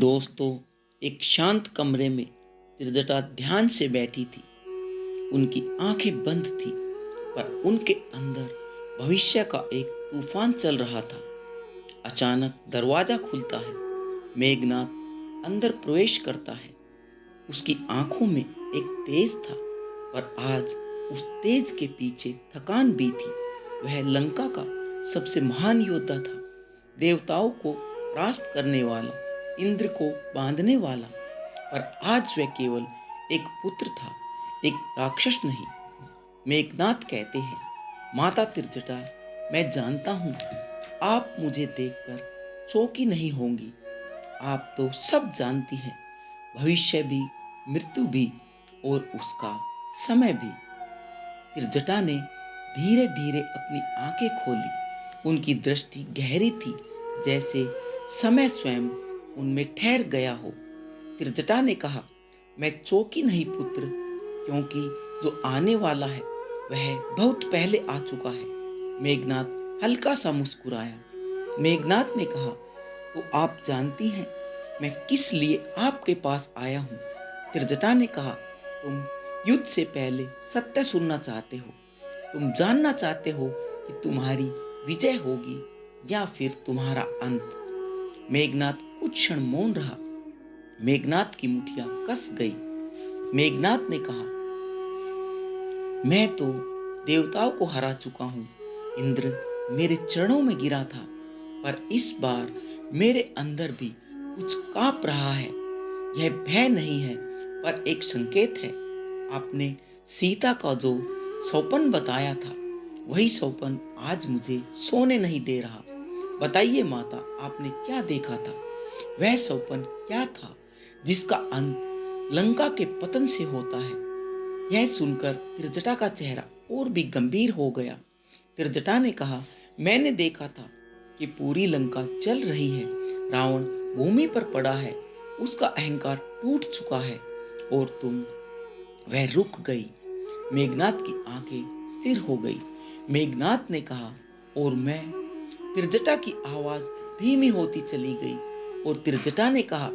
दोस्तों, एक शांत कमरे में त्रिजटा ध्यान से बैठी थी। उनकी आंखें बंद थी, पर उनके अंदर भविष्य का एक तूफान चल रहा था। अचानक दरवाजा खुलता है। मेघनाथ अंदर प्रवेश करता है। उसकी आंखों में एक तेज था, पर आज उस तेज के पीछे थकान भी थी। वह लंका का सबसे महान योद्धा था, देवताओं को परास्त करने वाला, इंद्र को बांधने वाला। पर आज वह केवल एक पुत्र था, एक राक्षस नहीं। मेघनाथ कहते हैं, माता त्रिजटा, मैं जानता हूँ आप मुझे देखकर चौंकी नहीं होंगी। आप तो सब जानती हैं, भविष्य भी, मृत्यु भी और उसका समय भी। त्रिजटा ने धीरे धीरे अपनी आंखें खोली। उनकी दृष्टि गहरी थी, जैसे समय स्वयं उनमें ठहर गया हो। त्रिजटा ने कहा, मैं चौंकी नहीं पुत्र, क्योंकि जो आने वाला है वह बहुत पहले आ चुका है। मेघनाथ हल्का सा मुस्कुराया। मेघनाथ ने कहा, तो आप जानती हैं मैं किस लिए आपके पास आया हूँ। त्रिजटा ने कहा, तुम युद्ध से पहले सत्य सुनना चाहते हो। तुम जानना चाहते हो कि तुम्हारी विजय होगी या फिर तुम्हारा अंत। मेघनाथ कुछ क्षण मौन रहा। मेघनाथ की मुठियां कस गई। मेघनाथ ने कहा, मैं तो देवताओं को हरा चुका हूँ। इंद्र मेरे चरणों में गिरा था, पर इस बार मेरे अंदर भी कुछ कांप रहा है। यह भय नहीं है, पर एक संकेत है। आपने सीता का जो सौपन बताया था, वही सौपन आज मुझे सोने नहीं दे रहा। बताइए माता, आपने क्या देखा था? वह सौपन क्या था जिसका अंत लंका के पतन से होता है? यह सुनकर त्रिजटा का चेहरा और भी गंभीर हो गया। त्रिजटा ने कहा, मैंने देखा था कि पूरी लंका जल रही है। रावण भूमि पर पड़ा है, उसका अहंकार टूट चुका है और वह रुक गई। मेघनाथ की आंखें स्थिर हो गई। मेघनाथ ने कहा, और मैं? त्रिजटा की आवाज धीमी होती चली गई और त्रिजटा ने कहा,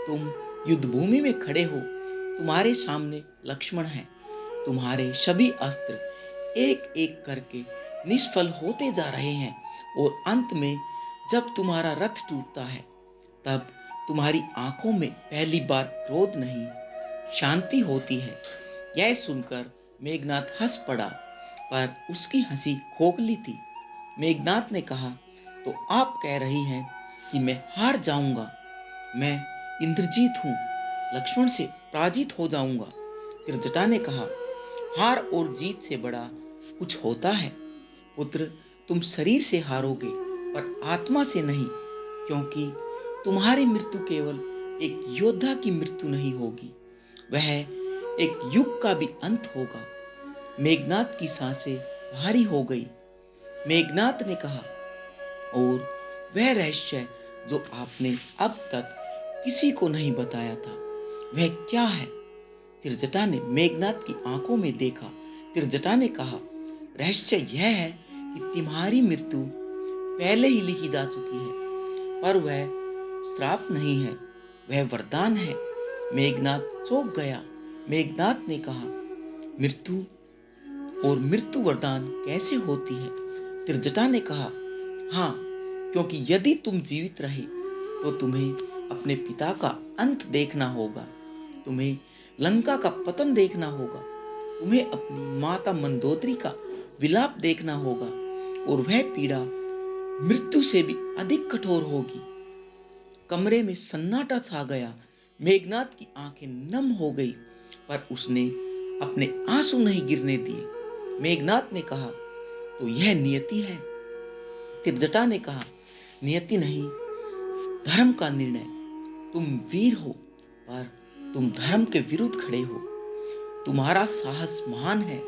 तुम युद्ध भूमि में खड़े हो। तुम्हारे सामने लक्ष्मण है। तुम्हारे सभी अस्त्र एक एक करके निष्फल होते जा रहे हैं और अंत में जब तुम्हारा रथ टूटता है, तब तुम्हारी आंखों में पहली बार क्रोध नहीं, शांति होती है। यह सुनकर मेघनाथ हंस पड़ा, पर उसकी हंसी खोखली थी। मेघनाथ ने कहा, तो आप कह रही हैं कि मैं हार जाऊंगा? मैं इंद्रजीत हूँ, लक्ष्मण से पराजित हो जाऊंगा। त्रिजटा ने कहा, हार और जीत से बड़ा कुछ होता है पुत्र। तुम शरीर से हारोगे, पर आत्मा से नहीं, क्योंकि तुम्हारी मृत्यु केवल एक योद्धा की मृत्यु नहीं होगी, वह एक युग का भी अंत होगा। मेघनाथ की सांसें भारी हो गई। मेघनाथ ने कहा, और वह रहस्य जो आपने अब तक किसी को नहीं बताया था, वह क्या है? त्रिजटा ने मेघनाथ की आंखों में देखा। त्रिजटा ने कहा, रहस्य यह है कि तुम्हारी मृत्यु पहले ही लिखी जा चुकी है, पर वह श्राप नहीं है, वह वरदान है। मेघनाथ चौंक गया। मेघनाथ ने कहा, मृत्यु और मृत्यु वरदान कैसे होती है? त्रिजटा ने कहा, हाँ, क्योंकि यदि तुम जीवित रहे तो तुम्हें अपने पिता का अंत देखना होगा, तुम्हें लंका का पतन देखना होगा, तुम्हें अपनी माता मंदोदरी का विलाप देखना होगा, और वह पीड़ा मृत्यु से भी अधिक कठोर होगी। कमरे में सन्नाटा छा गया। मेघनाथ की आंखें नम हो गई, पर उसने अपने आंसू नहीं गिरने दिए। मेघनाथ ने कहा, तो यह नियति है? त्रिजटा ने कहा, नियति नहीं, धर्म का निर्णय। तुम वीर हो, पर तुम धर्म के विरुद्ध खड़े हो। तुम्हारा साहस महान है,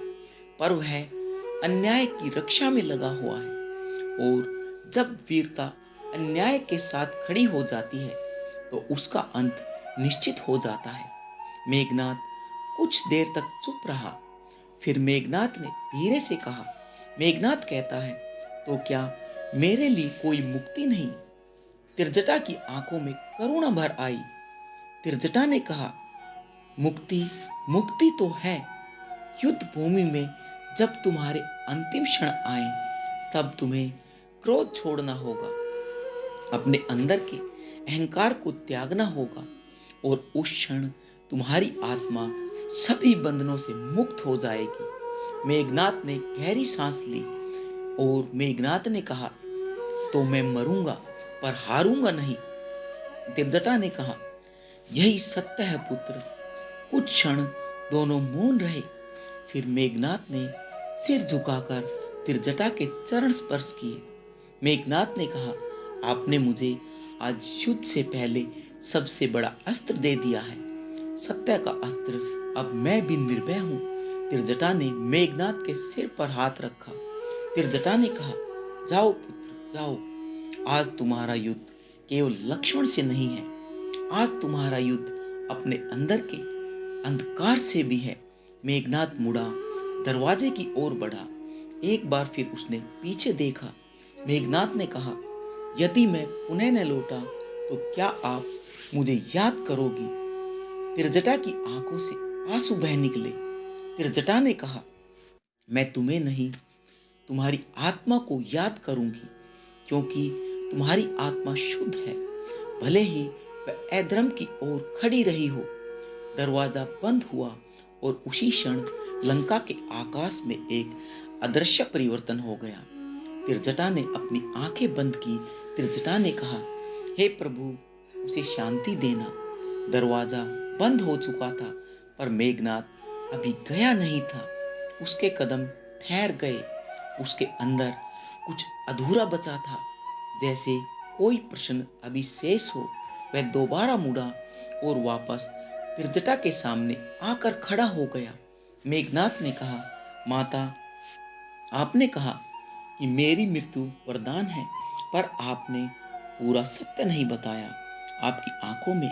पर वह अन्याय की रक्षा में लगा हुआ है, और जब वीरता अन्याय के साथ खड़ी हो जाती है तो उसका अंत निश्चित हो जाता है। मेघनाथ कुछ देर तक चुप रहा। फिर मेघनाथ ने धीरे से कहा, मेघनाथ कहता है, तो क्या मेरे लिए कोई मुक्ति नहीं? त्रिजटा की आंखों में करुणा भर आई। त्रिजटा ने कहा, मुक्ति मुक्ति तो है। युद्ध भूमि में जब तुम्हारे अंतिम क्षण आए तब तुम्हें क्रोध छोड़ना होगा, अपने अंदर के अहंकार को त्यागना होगा और उस क्षण तुम्हारी आत्मा सभी बंधनों से मुक्त हो जाएगी। मेघनाद ने गहरी सांस ली और मेघनाद ने कहा, तो मैं मरूंगा पर हारूंगा नहीं। त्रिजटा ने कहा, यही सत्य है पुत्र। कुछ क्षण दोनों मौन रहे। फिर मेघनाद ने सिर झुकाकर त्रिजटा के चरण स्पर्श किए। मेघनाद ने कहा, आपने मुझे आज युद्ध से पहले सबसे बड़ा अस्त्र दे दिया है, सत्य का अस्त्र। अब मैं भी निर्भय हूं। त्रिजटा ने मेघनाद के सिर पर हाथ रखा। त्रिजटा ने कहा, जाओ पुत्र जाओ। आज तुम्हारा युद्ध केवल लक्ष्मण से नहीं है, आज तुम्हारा युद्ध अपने अंदर के अंधकार से भी है। मेघनाद मुड़ा, दरवाजे की ओर बढ़ा। एक बार फिर उसने पीछे देखा। मेघनाद ने कहा, यदि मैं पुनः न लौटा तो क्या आप मुझे याद करोगी? त्रिजटा की आंखों से आंसू बह निकले। त्रिजटा ने कहा, मैं तुम्हें नहीं, तुम्हारी आत्मा को याद करूंगी, क्योंकि तुम्हारी आत्मा शुद्ध है। भले ही वह अधर्म की ओर खड़ी रही हो। दरवाजा बंद हुआ और उसी क्षण लंका के आकाश में एक अदृश्य परिवर्तन हो गया। त्रिजटा ने अपनी आंखें बंद की। त्रिजटा ने कहा, हे प्रभु, उसे शांति देना। दरवाजा बंद हो चुका था पर मेघनाद अभी गया नहीं था। उसके कदम ठहर गए। उसके अंदर कुछ अधूरा बचा था, जैसे कोई प्रश्न अभी शेष हो। वह दोबारा मुड़ा और वापस त्रिजटा के सामने आकर खड़ा हो गया। मेघनाद ने कहा, माता, आपने कहा कि मेरी मृत्यु वरदान है, पर आपने पूरा सत्य नहीं बताया। आपकी आंखों में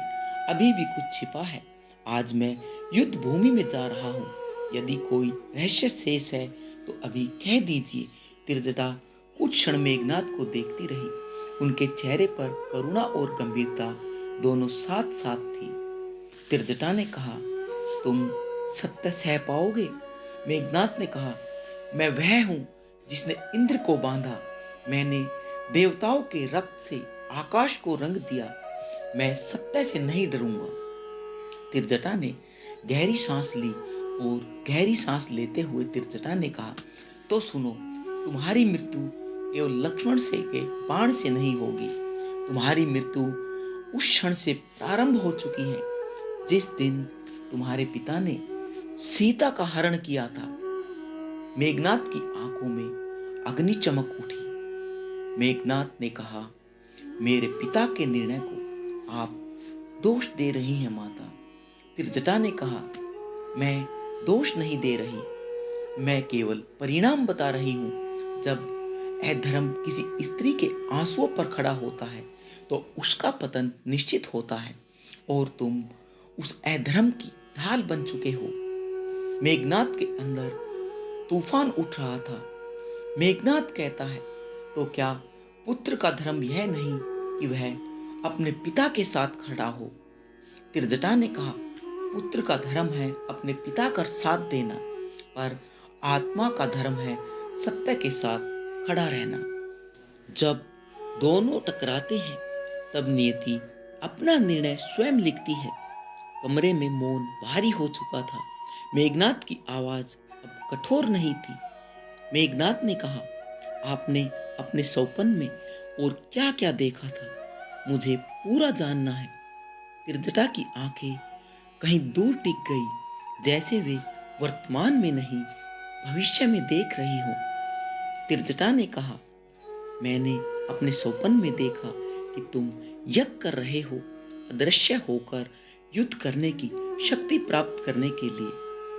अभी भी कुछ छिपा है। आज मैं युद्ध भूमि में जा रहा हूँ। यदि कोई रहस्य शेष है तो अभी कह दीजिए। त्रिजटा कुछ क्षण मेघनाद को देखती रही। उनके चेहरे पर करुणा और गंभीरता दोनों साथ साथ थी। त्रिजटा ने कहा, तुम सत्य सह पाओगे? मेघनाद ने कहा, मैं वह हूं जिसने इंद्र को बांधा। मैंने देवताओं के रक्त से आकाश को रंग दिया। मैं सत्य से नहीं डरूंगा। त्रिजटा ने गहरी सांस ली और गहरी सांस लेते हुए त्रिजटा ने कहा, तो सुनो, तुम्हारी मृत्यु केवल लक्ष्मण से के बाण से नहीं होगी। तुम्हारी मृत्यु उस क्षण से प्रारंभ हो चुकी है जिस दिन तुम्हारे पिता ने सीता का हरण किया था। मेघनाद की आंखों में अग्नि चमक उठी। मेघनाद ने कहा, मेरे पिता के निर्णय को आप दोष दे रही हैं माता। त्रिजटा ने कहा, मैं दोष नहीं दे रही, मैं केवल परिणाम बता रही हूं। जब अधर्म किसी स्त्री के आंसुओं पर खड़ा होता है तो उसका पतन निश्चित होता है, और तुम उस अधर्म की ढाल बन चुके हो। मेघनाद के अंदर तूफान उठ रहा था। मेघनाद कहता है, तो क्या पुत्र का धर्म यह नहीं कि वह अपने पिता के साथ खड़ा हो? त्रिजटा ने कहा, पुत्र का धर्म है अपने पिता का साथ देना, पर आत्मा का धर्म है सत्य के साथ खड़ा रहना। जब दोनों टकराते हैं तब नियति अपना निर्णय स्वयं लिखती है। कमरे में मौन भारी हो चुका था। मेघनाद की आवाज अब कठोर नहीं थी। मेघनाद ने कहा, आपने अपने सौपन में और क्या क्या देखा था? मुझे पूरा जानना है। त्रिजटा की आंखें कहीं दूर टिक गई, जैसे वे वर्तमान में नहीं भविष्य में देख रही हो। त्रिजटा ने कहा, मैंने अपने सौपन में देखा कि तुम यज्ञ कर रहे हो, अदृश्य होकर युद्ध करने की शक्ति प्राप्त करने के लिए,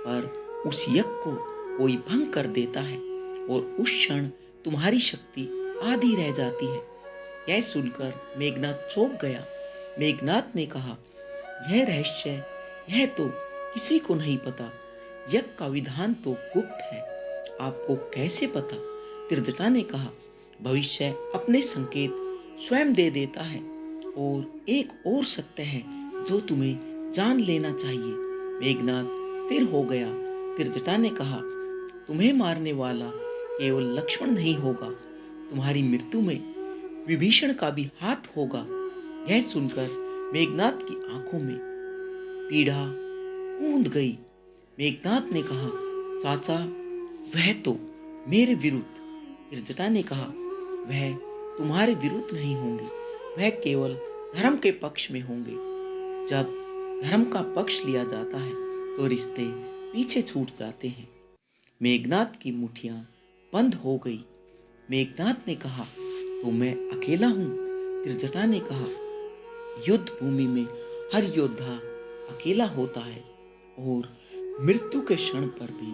पर उस यज्ञ को कोई भंग कर देता है और उस क्षण तुम्हारी शक्ति आधी रह जाती है। यह सुनकर मेघनाद चौंक गया। मेघनाद ने कहा, यह रहस्य यह तो किसी को नहीं पता। यज्ञ का विधान तो गुप्त है, आपको कैसे पता? त्रिजटा ने कहा, भविष्य अपने संकेत स्वयं दे देता है। और एक और सत्य है जो तुम्हें जान लेना चाहिए। मेघनाद स्थिर हो गया। त्रिजटा ने कहा, तुम्हें मारने वाला केवल लक्ष्मण नहीं होगा, तुम्हारी मृत्यु में विभीषण का भी हाथ होगा। यह सुनकर मेघनाद की आंखों में पीड़ा कूद गई। मेघनाद ने कहा, चाचा, वह तो मेरे विरुद्ध। त्रिजटा ने कहा, वह तुम्हारे विरुद्ध नहीं होंगे, वह केवल धर्म के पक्ष में होंगे। जब धर्म का पक्ष लिया जाता है तो रिश्ते पीछे छूट जाते हैं। मेघनाद की मुठियां बंद हो गई। मेघनाद ने कहा, तो मैं अकेला हूं? त्रिजटा ने कहा, युद्ध भूमि में हर योद्धा अकेला होता है और मृत्यु के क्षण पर भी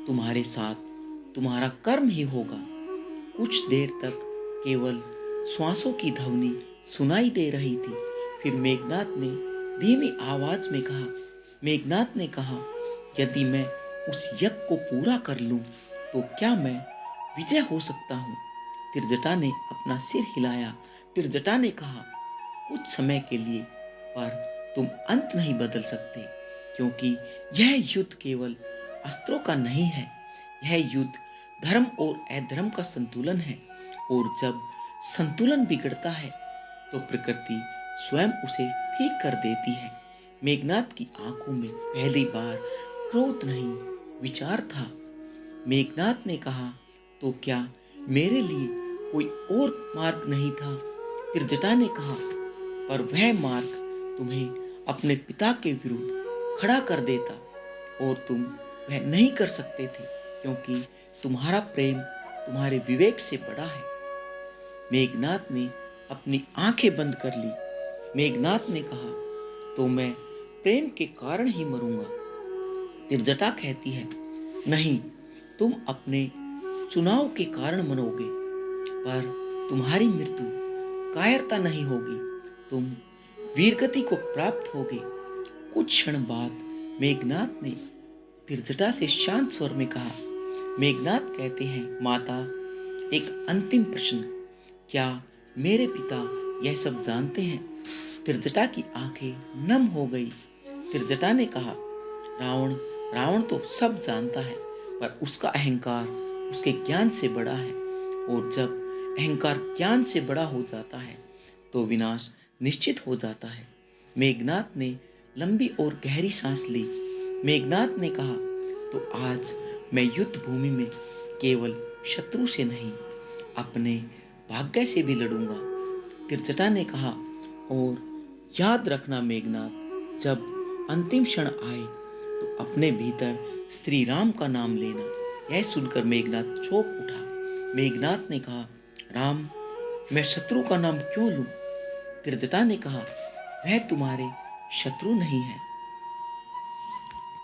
तुम्हारे साथ तुम्हारा कर्म ही होगा। कुछ देर तक केवल श्वासों की ध्वनि सुनाई दे रही थी। फिर मेघनाद ने धीमी आवाज में कहा, मेघनाद ने कहा, यदि मैं उस यज्ञ को पूरा कर लूं तो क्या मैं विजय हो सकता हूं? त्रिजटा ने अपना सिर हिलाया। त्रिजटा ने कहा, कुछ समय के लिए, पर तुम अंत नहीं बदल सकते, क्योंकि यह युद्ध केवल अस्त्रों का नहीं है। यह युद्ध धर्म और अधर्म का संतुलन है, और जब संतुलन बिगड़ता है तो प्रकृति स्वयं उसे ठीक कर देती है। मेघनाद की आंखों में पहली बार क्रोध नहीं, विचार था। मेघनाद ने कहा, तो क्या मेरे लिए कोई और मार्ग नहीं था? त्रिजटा ने कहा, पर वह मार्ग तुम्हें अपने पिता के विरुद्ध खड़ा कर देता, और तुम वह नहीं कर सकते थे, क्योंकि तुम्हारा प्रेम तुम्हारे विवेक से बड़ा है। मेघनाद ने अपनी आंखें बंद कर ली। मेघनाद ने कहा, तो मैं प्रेम के कारण ही मरूंगा। त्रिजटा कहती है, नहीं, तुम अपने चुनाव के कारण मरोगे, पर तुम्हारी मृत्यु कायरता नहीं होगी, तुम वीरगति को प्राप्त होगे। कुछ क्षण बाद मेघनाद ने त्रिजटा से शांत स्वर में कहा, मेघनाद कहते हैं, माता, एक अंतिम प्रश्न, क्या मेरे पिता यह सब जानते हैं? त्रिजटा की आंखें नम हो गई। त्रिजटा ने कहा, रावण रावण तो सब जानता है, पर उसका अहंकार उसके ज्ञान से बड़ा है, और जब अहंकार ज्ञान से बड़ा हो जाता है तो विनाश निश्चित हो जाता है। मेघनाद ने लंबी और गहरी सांस ली। मेघनाद ने कहा, तो आज मैं युद्ध भूमि में केवल शत्रु से नहीं, अपने भाग्य से भी लड़ूंगा। त्रिजटा ने कहा, और याद रखना मेघनाद, जब अंतिम क्षण आए तो अपने भीतर श्री राम का नाम लेना। यह सुनकर मेघनाद चौंक उठा। मेघनाद ने कहा, राम, मैं शत्रु का नाम क्यों लूं? त्रिजटा ने कहा, वह तुम्हारे शत्रु नहीं है,